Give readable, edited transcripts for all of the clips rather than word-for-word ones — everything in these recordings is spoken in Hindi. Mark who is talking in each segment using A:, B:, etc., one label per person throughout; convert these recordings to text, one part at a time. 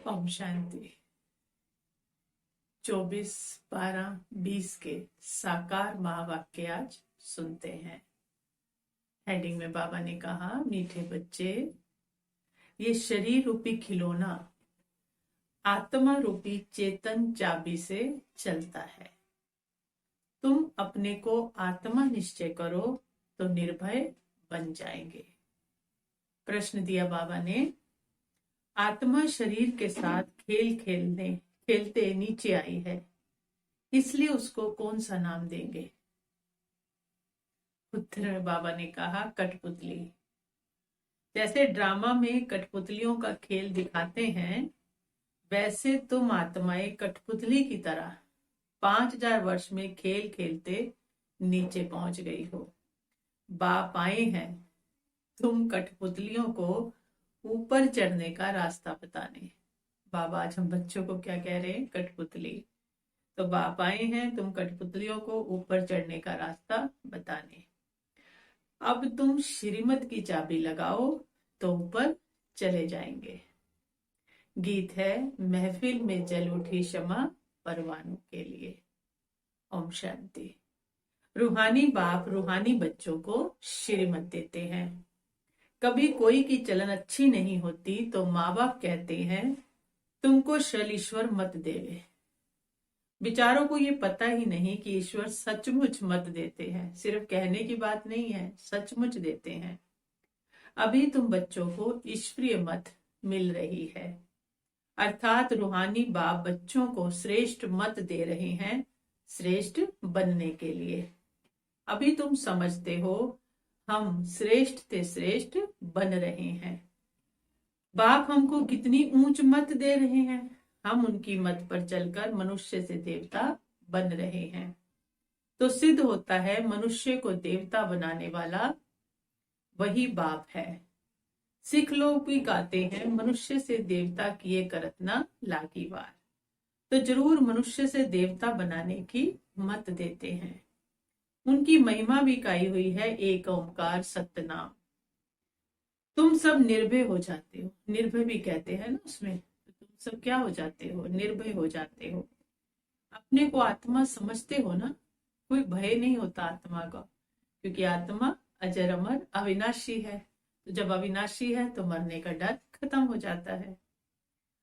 A: ओम शांति। 24/12/20 के साकार महावाक्य आज सुनते हैं। हेडिंग में बाबा ने कहा, मीठे बच्चे, ये शरीर रूपी खिलौना आत्मा रूपी चेतन चाबी से चलता है। तुम अपने को आत्मा निश्चय करो तो निर्भय बन जाएंगे। प्रश्न दिया बाबा ने, आत्मा शरीर के साथ खेलते नीचे आई है, इसलिए उसको कौन सा नाम देंगे? उत्तर में बाबा ने कहा, कठपुतली। जैसे ड्रामा में कठपुतलियों का खेल दिखाते हैं, वैसे तुम आत्माएं कठपुतली की तरह 5000 वर्ष में खेल खेलते नीचे पहुंच गई हो। बाप आए हैं तुम कठपुतलियों को ऊपर चढ़ने का रास्ता बताने। बाबा आज हम बच्चों को क्या कह रहे हैं? कठपुतली। तो बाप आए हैं तुम कठपुतलियों को ऊपर चढ़ने का रास्ता बताने। अब तुम श्रीमत की चाबी लगाओ तो ऊपर चले जाएंगे। गीत है, महफिल में जल उठी शमा परवानों के लिए। ओम शांति। रूहानी बाप रूहानी बच्चों को श्रीमत देते हैं। कभी कोई की चलन अच्छी नहीं होती तो माँ बाप कहते हैं, तुमको शल ईश्वर मत देवे। बेचारों को ये पता ही नहीं कि ईश्वर सचमुच मत देते हैं। सिर्फ कहने की बात नहीं है, सचमुच देते हैं। अभी तुम बच्चों को ईश्वरीय मत मिल रही है, अर्थात रूहानी बाप बच्चों को श्रेष्ठ मत दे रहे हैं, श्रेष्ठ बनने के लिए। अभी तुम समझते हो हम श्रेष्ठ से श्रेष्ठ बन रहे हैं। बाप हमको कितनी ऊंच मत दे रहे हैं, हम उनकी मत पर चलकर मनुष्य से देवता बन रहे हैं। तो सिद्ध होता है मनुष्य को देवता बनाने वाला वही बाप है। सिख लोग भी गाते हैं, मनुष्य से देवता किए करत ना लाकीवार। तो जरूर मनुष्य से देवता बनाने की मत देते हैं। उनकी महिमा भी गाई हुई है, एक ओंकार सतनाम। तुम सब निर्भय हो जाते हो, निर्भय भी कहते हैं ना उसमें। तो तुम सब क्या हो जाते हो? निर्भय हो जाते हो। अपने को आत्मा समझते हो ना, कोई भय नहीं होता आत्मा का, क्योंकि आत्मा अजर अमर अविनाशी है। तो जब अविनाशी है तो मरने का डर खत्म हो जाता है।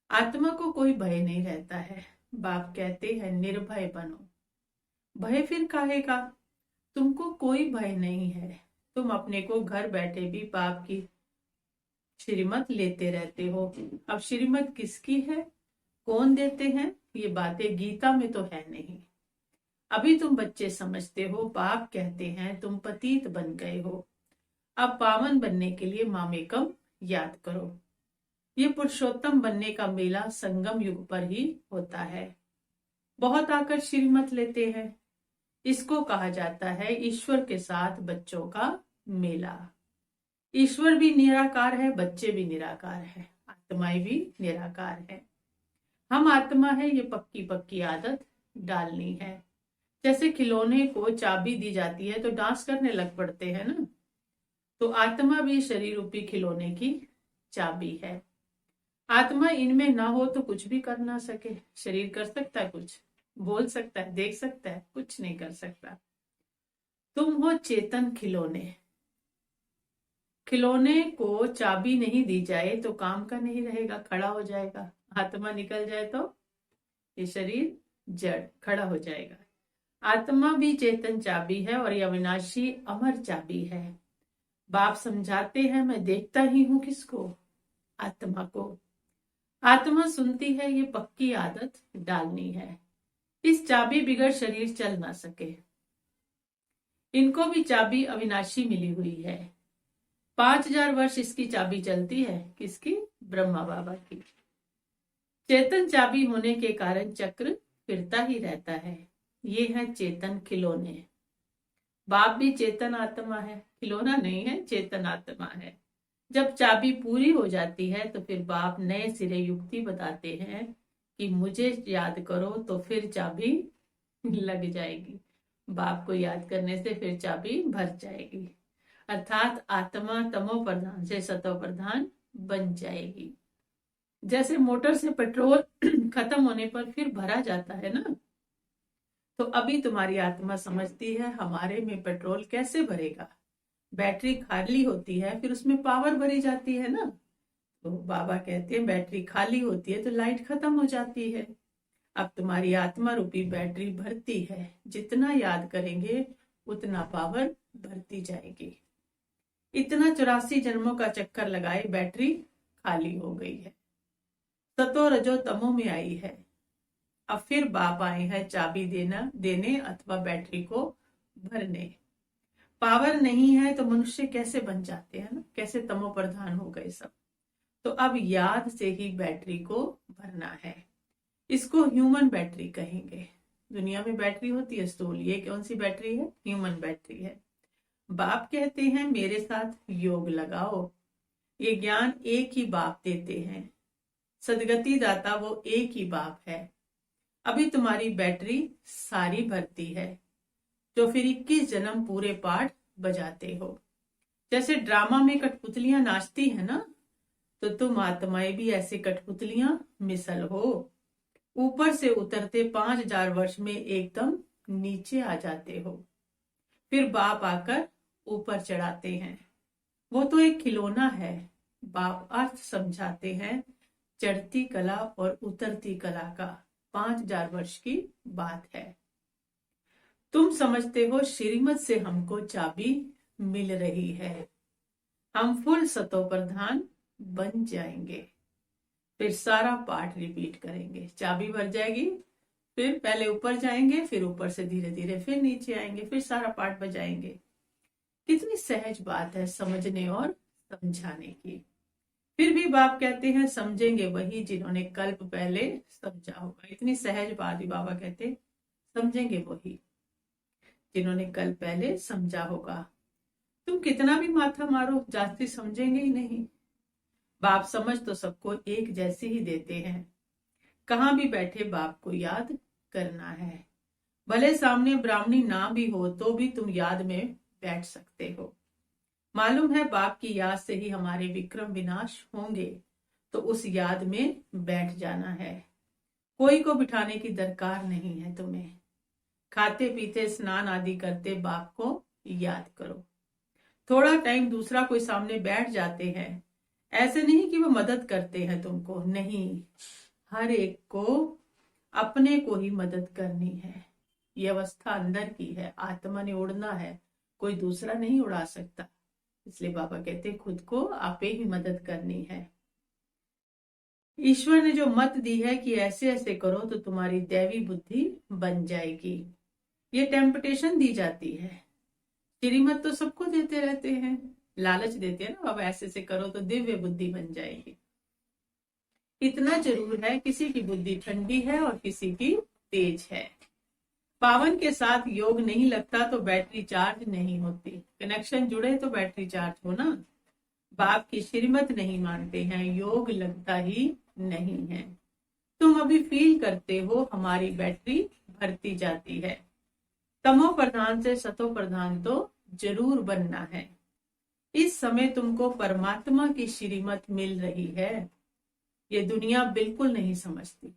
A: आत्मा को कोई भय नहीं रहता है। बाप कहते हैं निर्भय बनो। भय फिर काहे का? तुमको कोई भय नहीं है। तुम अपने को घर बैठे भी बाप की श्रीमत लेते रहते हो। अब श्रीमत किसकी है, कौन देते हैं, ये बातें गीता में तो है नहीं। अभी तुम बच्चे समझते हो, बाप कहते हैं तुम पतित बन गए हो, अब पावन बनने के लिए मामेकम याद करो। ये पुरुषोत्तम बनने का मेला संगम युग पर ही होता है। बहुत आकर श्रीमत लेते हैं। इसको कहा जाता है ईश्वर के साथ बच्चों का मेला। ईश्वर भी निराकार है, बच्चे भी निराकार है, आत्माएं भी निराकार है। हम आत्मा है, ये पक्की पक्की आदत डालनी है। जैसे खिलौने को चाबी दी जाती है तो डांस करने लग पड़ते हैं ना, तो आत्मा भी शरीर रूपी खिलौने की चाबी है। आत्मा इनमें ना हो तो कुछ भी कर ना सके। शरीर कर सकता है कुछ, बोल सकता है, देख सकता है, कुछ नहीं कर सकता। तुम हो चेतन खिलौने। खिलौने को चाबी नहीं दी जाए तो काम का नहीं रहेगा, खड़ा हो जाएगा। आत्मा निकल जाए तो ये शरीर जड़ खड़ा हो जाएगा। आत्मा भी चेतन चाबी है और ये अविनाशी अमर चाबी है। बाप समझाते हैं, मैं देखता ही हूं किसको? आत्मा को। आत्मा सुनती है, ये पक्की आदत डालनी है। इस चाबी बिगड़ शरीर चल ना सके। इनको भी चाबी अविनाशी मिली हुई है। 5000 वर्ष इसकी चाबी चलती है। किसकी? ब्रह्मा बाबा की। चेतन चाबी होने के कारण चक्र फिरता ही रहता है। ये है चेतन खिलौने। बाप भी चेतन आत्मा है, खिलौना नहीं है, चेतन आत्मा है। जब चाबी पूरी हो जाती है तो फिर बाप नए सिरे युक्ति बताते हैं कि मुझे याद करो, तो फिर चाबी लग जाएगी। बाप को याद करने से फिर चाबी भर जाएगी, अर्थात आत्मा तमो प्रधान से सतो प्रधान बन जाएगी। जैसे मोटर से पेट्रोल खत्म होने पर फिर भरा जाता है ना, तो अभी तुम्हारी आत्मा समझती है हमारे में पेट्रोल कैसे भरेगा। बैटरी खाली होती है फिर उसमें पावर भरी जाती है ना। तो बाबा कहते हैं बैटरी खाली होती है तो लाइट खत्म हो जाती है। अब तुम्हारी आत्मा रूपी बैटरी भरती है, जितना याद करेंगे उतना पावर भरती जाएगी। इतना 84 जन्मों का चक्कर लगाए बैटरी खाली हो गई है, सतो रजो तमो में आई है। अब फिर बाप आए हैं चाबी देने अथवा बैटरी को भरने। पावर नहीं है तो मनुष्य कैसे बन जाते हैं ना, कैसे तमो प्रधान हो गए सब। तो अब याद से ही बैटरी को भरना है। इसको ह्यूमन बैटरी कहेंगे। दुनिया में बैटरी होती है स्थूल, ये कौन सी बैटरी है? ह्यूमन बैटरी है। बाप कहते हैं मेरे साथ योग लगाओ। ये ज्ञान एक ही बाप देते हैं, सदगति दाता वो एक ही बाप है। अभी तुम्हारी बैटरी सारी भरती है, जो फिर 21 जन्म पूरे पाठ बजाते हो। जैसे ड्रामा में कठपुतलियां नाचती है ना, तो तुम आत्माएं भी ऐसे कठपुतलियां मिसल हो। ऊपर से उतरते 5000 वर्ष में एकदम नीचे आ जाते हो, फिर बाप आकर ऊपर चढ़ाते हैं। वो तो एक खिलौना है। बाप अर्थ समझाते हैं चढ़ती कला और उतरती कला का। 5000 वर्ष की बात है। तुम समझते हो श्रीमत से हमको चाबी मिल रही है, हम फुल सतो प्रधान बन जाएंगे। फिर सारा पाठ रिपीट करेंगे, चाबी भर जाएगी, फिर पहले ऊपर जाएंगे, फिर ऊपर से धीरे धीरे फिर नीचे आएंगे, फिर सारा पाठ बजाएंगे। कितनी सहज बात है समझने और समझाने की। फिर भी बाप कहते हैं समझेंगे वही जिन्होंने कल्प पहले समझा होगा। इतनी सहज बात ही बाबा कहते समझेंगे वही जिन्होंने कल पहले समझा होगा। तुम कितना भी माथा मारो जास्ती समझेंगे ही नहीं। बाप समझ तो सबको एक जैसी ही देते हैं। कहां भी बैठे बाप को याद करना है। भले सामने ब्राह्मणी ना भी हो तो भी तुम याद में बैठ सकते हो। मालूम है बाप की याद से ही हमारे विक्रम विनाश होंगे, तो उस याद में बैठ जाना है। कोई को बिठाने की दरकार नहीं है तुम्हें। खाते पीते स्नान आदि करते बाप को याद करो। थोड़ा टाइम दूसरा कोई सामने बैठ जाते हैं, ऐसे नहीं कि वो मदद करते हैं तुमको, नहीं, हर एक को अपने को ही मदद करनी है। ये अवस्था अंदर की है, आत्मा ने उड़ना है, कोई दूसरा नहीं उड़ा सकता। इसलिए बाबा कहते खुद को आपे ही मदद करनी है। ईश्वर ने जो मत दी है कि ऐसे ऐसे करो तो तुम्हारी दैवी बुद्धि बन जाएगी, ये टेम्पटेशन दी जाती है। श्रीमत तो सबको देते रहते हैं, लालच देते हैं ना, अब ऐसे ऐसे करो तो दिव्य बुद्धि बन जाएगी। इतना जरूर है किसी की बुद्धि ठंडी है और किसी की तेज है। पावन के साथ योग नहीं लगता तो बैटरी चार्ज नहीं होती। कनेक्शन जुड़े तो बैटरी चार्ज हो ना। बाप की श्रीमत नहीं मानते हैं, योग लगता ही नहीं है। तुम अभी फील करते हो हमारी बैटरी भरती जाती है। तमो प्रधान से सतो प्रधान तो जरूर बनना है। इस समय तुमको परमात्मा की श्रीमत मिल रही है। ये दुनिया बिल्कुल नहीं समझती,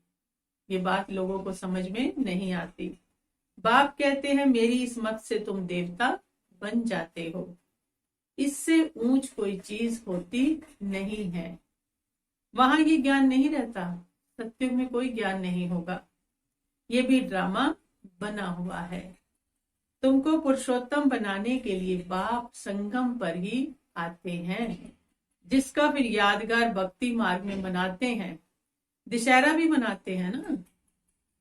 A: ये बात लोगों को समझ में नहीं आती। बाप कहते हैं मेरी इस मत से तुम देवता बन जाते हो। इससे ऊंच कोई चीज होती नहीं है। वहां ये ज्ञान नहीं रहता, सत्युग में कोई ज्ञान नहीं होगा। ये भी ड्रामा बना हुआ है। तुमको पुरुषोत्तम बनाने के लिए बाप संगम पर ही आते हैं, जिसका फिर यादगार भक्ति मार्ग में मनाते हैं। दशहरा भी मनाते हैं ना,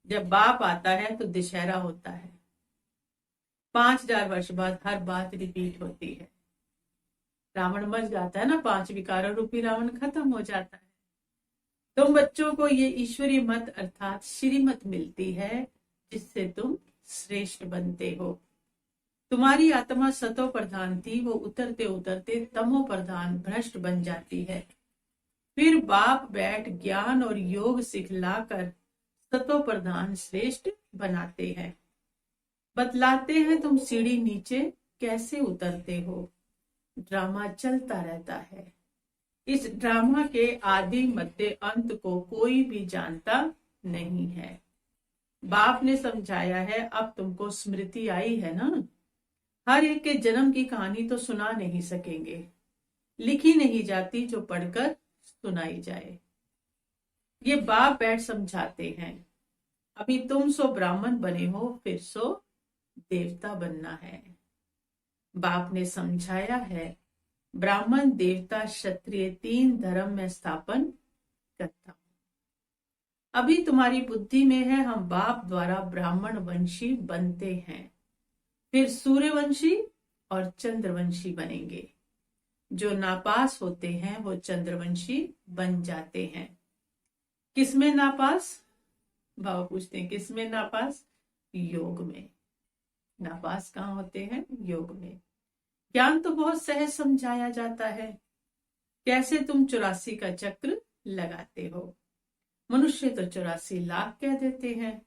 A: जब बाप आता है तो दशहरा होता है। 5000 वर्ष बाद हर बात रिपीट होती है। रावण मर जाता है ना, 5 विकारों रूपी रावण खत्म हो जाता है। तुम बच्चों को ये ईश्वरीय मत अर्थात श्रीमत मिलती है, जिससे तुम श्रेष्ठ बनते हो। तुम्हारी आत्मा सतो प्रधान थी, वो उतरते उतरते तमो प्रधान भ्रष्ट बन जाती है। फिर बाप बैठ ज्ञान और योग सिखलाकर सतो प्रधान श्रेष्ठ बनाते हैं। बतलाते हैं तुम सीढ़ी नीचे कैसे उतरते हो। ड्रामा चलता रहता है। इस ड्रामा के आदि मध्य अंत को कोई भी जानता नहीं है। बाप ने समझाया है, अब तुमको स्मृति आई है ना। हर एक के जन्म की कहानी तो सुना नहीं सकेंगे, लिखी नहीं जाती जो पढ़कर सुनाई जाए। ये बाप बैठ समझाते हैं। अभी तुम सो ब्राह्मण बने हो, फिर सो देवता बनना है। बाप ने समझाया है, ब्राह्मण देवता क्षत्रिय 3 धर्म में स्थापन करता हूं। अभी तुम्हारी बुद्धि में है हम बाप द्वारा ब्राह्मण वंशी बनते हैं, फिर सूर्यवंशी और चंद्रवंशी बनेंगे। जो नापास होते हैं वो चंद्रवंशी बन जाते हैं। किसमें नापास? बाबा पूछते हैं किसमें नापास? योग में। नापास कहाँ होते हैं? योग में। ज्ञान तो बहुत सहज समझाया जाता है। कैसे तुम 84 का चक्र लगाते हो। मनुष्य तो 84 लाख कह देते हैं,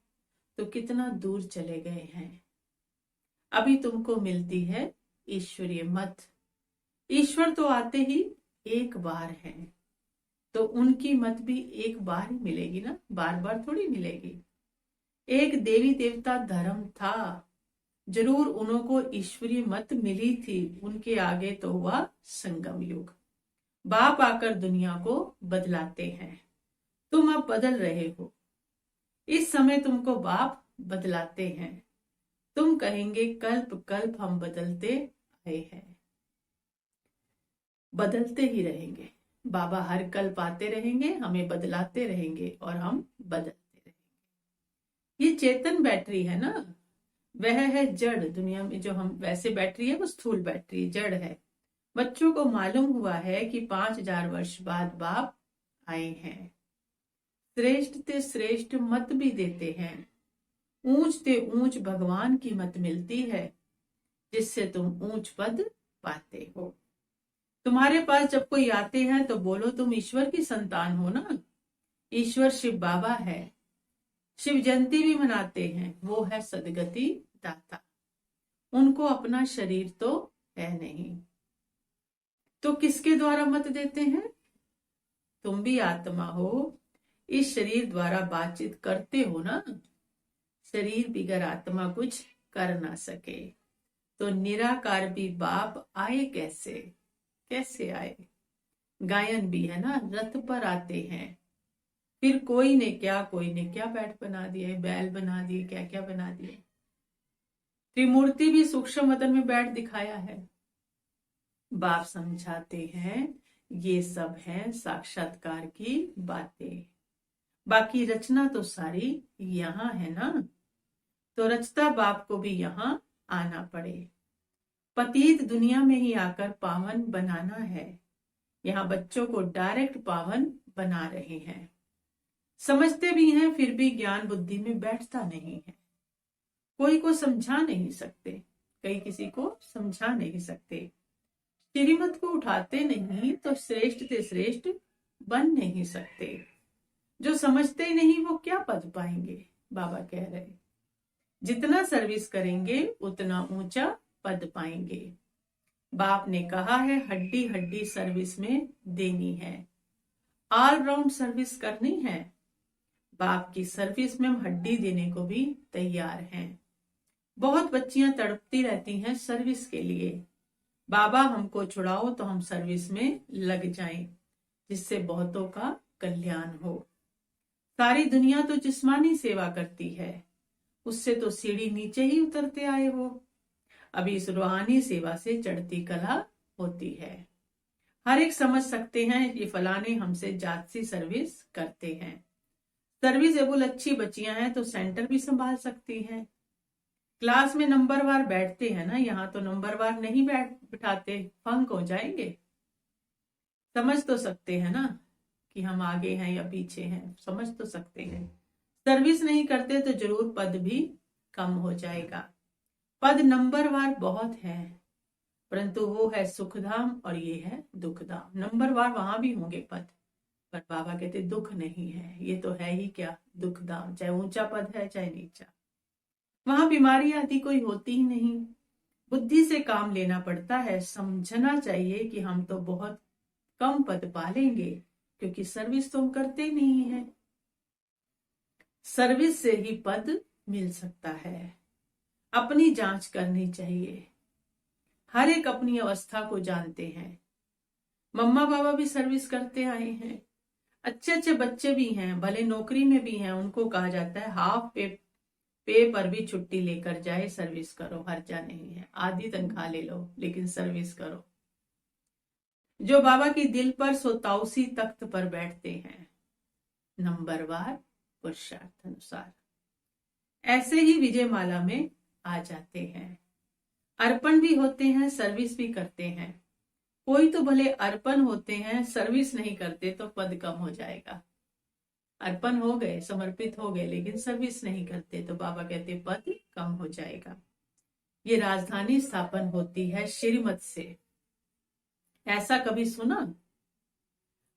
A: तो कितना दूर चले गए हैं। अभी तुमको मिलती है ईश्वरीय मत। ईश्वर तो आते ही एक बार है, तो उनकी मत भी एक बार ही मिलेगी ना, बार बार थोड़ी मिलेगी। एक देवी देवता धर्म था, जरूर उनको ईश्वरीय मत मिली थी। उनके आगे तो हुआ संगम युग। बाप आकर दुनिया को बदलाते हैं। तुम अब बदल रहे हो। इस समय तुमको बाप बदलाते हैं। तुम कहेंगे कल्प कल्प हम बदलते आए हैं। बदलते ही रहेंगे। बाबा हर कल्प आते रहेंगे, हमें बदलाते रहेंगे और हम बदलते रहेंगे। ये चेतन बैटरी है ना, वह है जड़। दुनिया में जो हम वैसे बैटरी है वो स्थूल बैटरी जड़ है। बच्चों को मालूम हुआ है कि 5000 वर्ष बाद बाप आए हैं। श्रेष्ठ ते श्रेष्ठ मत भी देते हैं। ऊंच ते ऊंच भगवान की मत मिलती है, जिससे तुम ऊंच पद पाते हो। तुम्हारे पास जब कोई आते हैं तो बोलो तुम ईश्वर की संतान हो ना। ईश्वर शिव बाबा है। शिव जयंती भी मनाते हैं, वो है सदगति दाता। उनको अपना शरीर तो है नहीं, तो किसके द्वारा मत देते हैं? तुम भी आत्मा हो, इस शरीर द्वारा बातचीत करते हो ना। शरीर बिगर आत्मा कुछ कर ना सके, तो निराकार भी बाप आए कैसे? कैसे आए? गायन भी है ना, रथ पर आते हैं। फिर कोई ने क्या बैठ बना दिए, बैल बना दिए, क्या क्या बना दिए। त्रिमूर्ति भी सूक्ष्म वतन में बैठ दिखाया है। बाप समझाते हैं ये सब है साक्षात्कार की बातें। बाकी रचना तो सारी यहाँ है ना, तो रचता बाप को भी यहाँ आना पड़े। पतित दुनिया में ही आकर पावन बनाना है। यहाँ बच्चों को डायरेक्ट पावन बना रहे हैं। समझते भी हैं, फिर भी ज्ञान बुद्धि में बैठता नहीं है। कोई को समझा नहीं सकते, कई किसी को समझा नहीं सकते। श्रीमत को उठाते नहीं तो श्रेष्ठ से श्रेष्ठ बन नहीं सकते। जो समझते ही नहीं वो क्या पद पाएंगे? बाबा कह रहे जितना सर्विस करेंगे उतना ऊंचा पद पाएंगे। बाप ने कहा है हड्डी हड्डी सर्विस में देनी है, ऑलराउंड सर्विस करनी है। बाप की सर्विस में हम हड्डी देने को भी तैयार हैं। बहुत बच्चियां तड़पती रहती हैं सर्विस के लिए। बाबा हमको छुड़ाओ तो हम सर्विस में लग जाएं, जिससे बहुतों का कल्याण हो। सारी दुनिया तो जिस्मानी सेवा करती है, उससे तो सीढ़ी नीचे ही उतरते आए हो। अभी इस रूहानी सेवा से चढ़ती कला होती है। हर एक समझ सकते हैं ये फलाने हमसे जाती सर्विस करते हैं। सर्विसेबल अच्छी बच्चियां हैं तो सेंटर भी संभाल सकती हैं। क्लास में नंबरवार बैठते हैं ना, यहाँ तो नंबरवार नहीं बिठाते, फंक हो जाएंगे। समझ तो सकते हैं ना कि हम आगे हैं या पीछे हैं, समझ तो सकते हैं। सर्विस नहीं करते तो जरूर पद भी कम हो जाएगा। पद नंबरवार बहुत है, परंतु वो है सुखधाम और ये है दुखधाम। नंबरवार वहां भी होंगे पद, पर बाबा कहते दुख नहीं है। ये तो है ही क्या, दुखधाम। चाहे ऊंचा पद है चाहे नीचा, वहां बीमारी आदि कोई होती ही नहीं। बुद्धि से काम लेना पड़ता है। समझना चाहिए कि हम तो बहुत कम पद पा लेंगे, क्योंकि सर्विस तुम करते नहीं है। सर्विस से ही पद मिल सकता है। अपनी जांच करनी चाहिए। हर एक अपनी अवस्था को जानते हैं। मम्मा पापा भी सर्विस करते आए हैं, अच्छे अच्छे बच्चे भी हैं, भले नौकरी में भी हैं, उनको कहा जाता है हाफ पे पर भी छुट्टी लेकर जाए, सर्विस करो, हर्जा नहीं है, आधी तनख्वाह ले लो लेकिन सर्विस करो। जो बाबा की दिल पर सोताउसी तख्त पर बैठते हैं, नंबरवार पुरुषार्थ अनुसार, ऐसे ही विजय माला में आ जाते हैं। अर्पण भी होते हैं, सर्विस भी करते हैं। कोई तो भले अर्पण होते हैं, सर्विस नहीं करते तो पद कम हो जाएगा। अर्पण हो गए, समर्पित हो गए, लेकिन सर्विस नहीं करते तो बाबा कहते पद कम हो जाएगा। ये राजधानी स्थापन होती है श्रीमत से, ऐसा कभी सुना?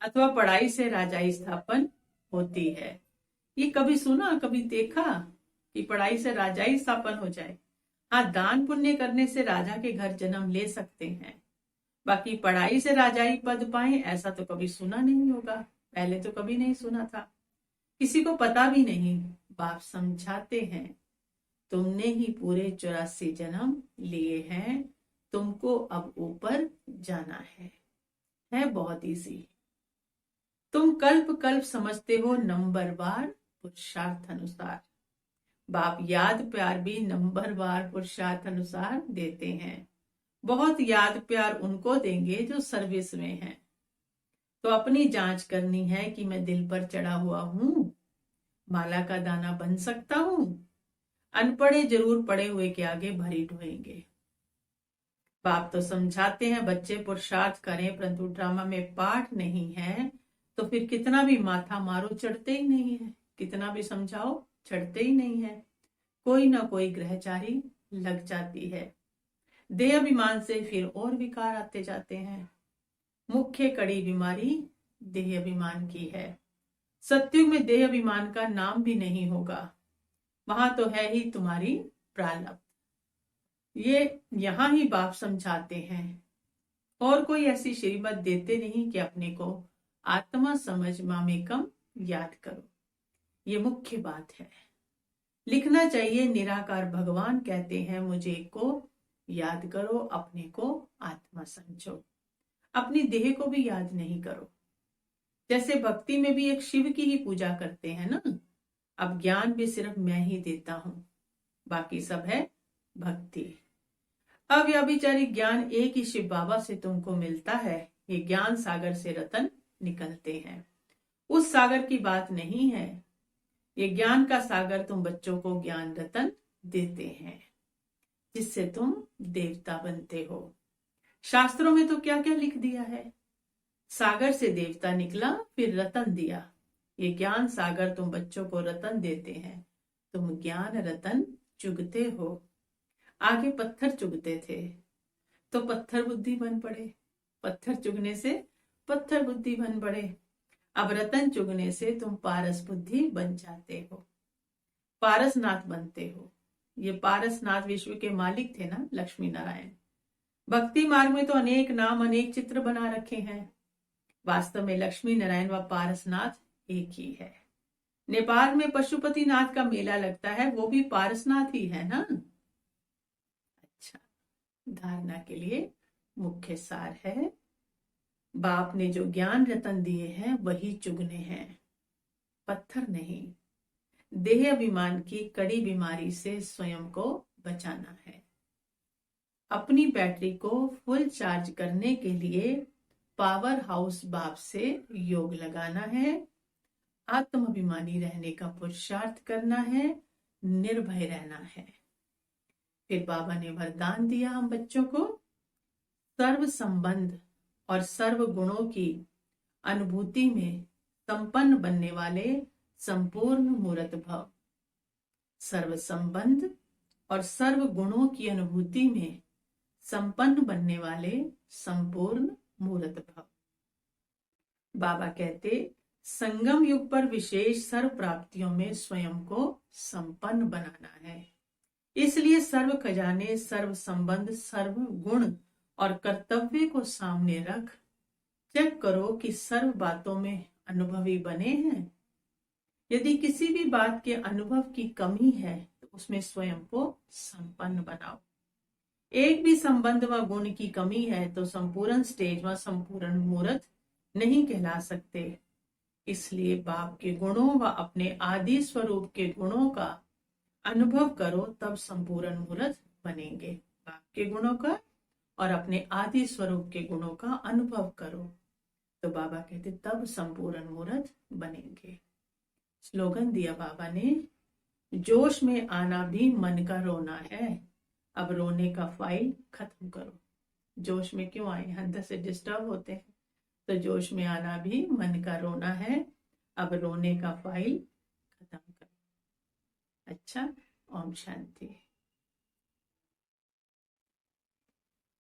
A: अथवा पढ़ाई से राजाई स्थापन होती है, ये कभी सुना, कभी देखा कि पढ़ाई से राजाई स्थापन हो जाए? हाँ, दान पुण्य करने से राजा के घर जन्म ले सकते हैं, बाकी पढ़ाई से राजाई पद पाए ऐसा तो कभी सुना नहीं होगा। पहले तो कभी नहीं सुना था, किसी को पता भी नहीं। बाप समझाते हैं, तुमने ही पूरे 84 जन्म लिए हैं, तुमको अब ऊपर जाना है बहुत इजी। तुम कल्प कल्प समझते हो नंबरवार पुरुषार्थ अनुसार। बाप याद प्यार भी नंबरवार पुरुषार्थ अनुसार देते हैं। बहुत याद प्यार उनको देंगे जो सर्विस में हैं। तो अपनी जांच करनी है कि मैं दिल पर चढ़ा हुआ हूं, माला का दाना बन सकता हूं। अनपढ़े जरूर पड़े हुए के आगे भरी ढोएंगे। बाप तो समझाते हैं बच्चे पुरुषार्थ करें, परंतु ड्रामा में पाठ नहीं है तो फिर कितना भी माथा मारो चढ़ते ही नहीं है, कितना भी समझाओ चढ़ते ही नहीं है। कोई ना कोई ग्रहचारी लग जाती है। देह अभिमान से फिर और विकार आते जाते हैं। मुख्य कड़ी बीमारी देह अभिमान की है। सत्युग में देह अभिमान का नाम भी नहीं होगा, वहां तो है ही तुम्हारी प्रारब्ध। ये यहां ही बाप समझाते हैं, और कोई ऐसी श्रीमत देते नहीं कि अपने को आत्मा समझ मामेकम याद करो। ये मुख्य बात है। लिखना चाहिए निराकार भगवान कहते हैं मुझे को याद करो, अपने को आत्मा समझो। अपनी देह को भी याद नहीं करो। जैसे भक्ति में भी एक शिव की ही पूजा करते हैं ना, अब ज्ञान भी सिर्फ मैं ही देता हूं, बाकी सब है भक्ति। अव्यभिचारी ज्ञान एक ही शिव बाबा से तुमको मिलता है। ये ज्ञान सागर से रतन निकलते हैं, उस सागर की बात नहीं है। ये ज्ञान का सागर तुम बच्चों को ज्ञान रतन देते हैं, जिससे तुम देवता बनते हो। शास्त्रों में तो क्या क्या लिख दिया है, सागर से देवता निकला फिर रतन दिया। ये ज्ञान सागर तुम बच्चों को रतन देते हैं, तुम ज्ञान रतन चुगते हो। आगे पत्थर चुगते थे तो पत्थर बुद्धि बन पड़े, पत्थर चुगने से पत्थर बुद्धि बन पड़े। अब रतन चुगने से तुम पारस बुद्धि बन जाते हो, पारसनाथ बनते हो। ये पारसनाथ विश्व के मालिक थे ना, लक्ष्मी नारायण। भक्ति मार्ग में तो अनेक नाम अनेक चित्र बना रखे हैं, वास्तव में लक्ष्मी नारायण व पारसनाथ एक ही है। नेपाल में पशुपतिनाथ का मेला लगता है, वो भी पारसनाथ ही है ना। अच्छा, धारणा के लिए मुख्य सार है, बाप ने जो ज्ञान रतन दिए हैं वही चुगने हैं, पत्थर नहीं। देह अभिमान की कड़ी बीमारी से स्वयं को बचाना है। अपनी बैटरी को फुल चार्ज करने के लिए पावर हाउस बाप से योग लगाना है, आत्माभिमानी रहने का पुरुषार्थ करना है, निर्भय रहना है। फिर बाबा ने वरदान दिया हम बच्चों को, सर्व संबंध और सर्व गुणों की अनुभूति में संपन्न बनने वाले संपूर्ण मूर्त भव। सर्व संबंध और सर्व गुणों की अनुभूति में संपन्न बनने वाले संपूर्ण मूर्त भव। बाबा कहते संगम युग पर विशेष सर्व प्राप्तियों में स्वयं को संपन्न बनाना है। इसलिए सर्व खजाने, सर्व संबंध, सर्व गुण और कर्तव्य को सामने रख चेक करो कि सर्व बातों में अनुभवी बने हैं। यदि किसी भी बात के अनुभव की कमी है तो उसमें स्वयं को संपन्न बनाओ। एक भी संबंध व गुण की कमी है तो संपूर्ण स्टेज व संपूर्ण मूर्त नहीं कहला सकते। इसलिए बाप के गुणों व अपने आदि स्वरूप के गुणों का अनुभव करो, तब संपूर्ण मूर्त बनेंगे। बाप के गुणों का और अपने आदि स्वरूप के गुणों का अनुभव करो तो बाबा कहते तब संपूर्ण मूर्त बनेंगे। स्लोगन दिया बाबा ने, जोश में आना भी मन का रोना है, अब रोने का फाइल खत्म करो। जोश में क्यों आए? अंदर से डिस्टर्ब होते हैं, तो जोश में आना भी मन का रोना है, अब रोने का फाइल खत्म करो। अच्छा, ओम शांति।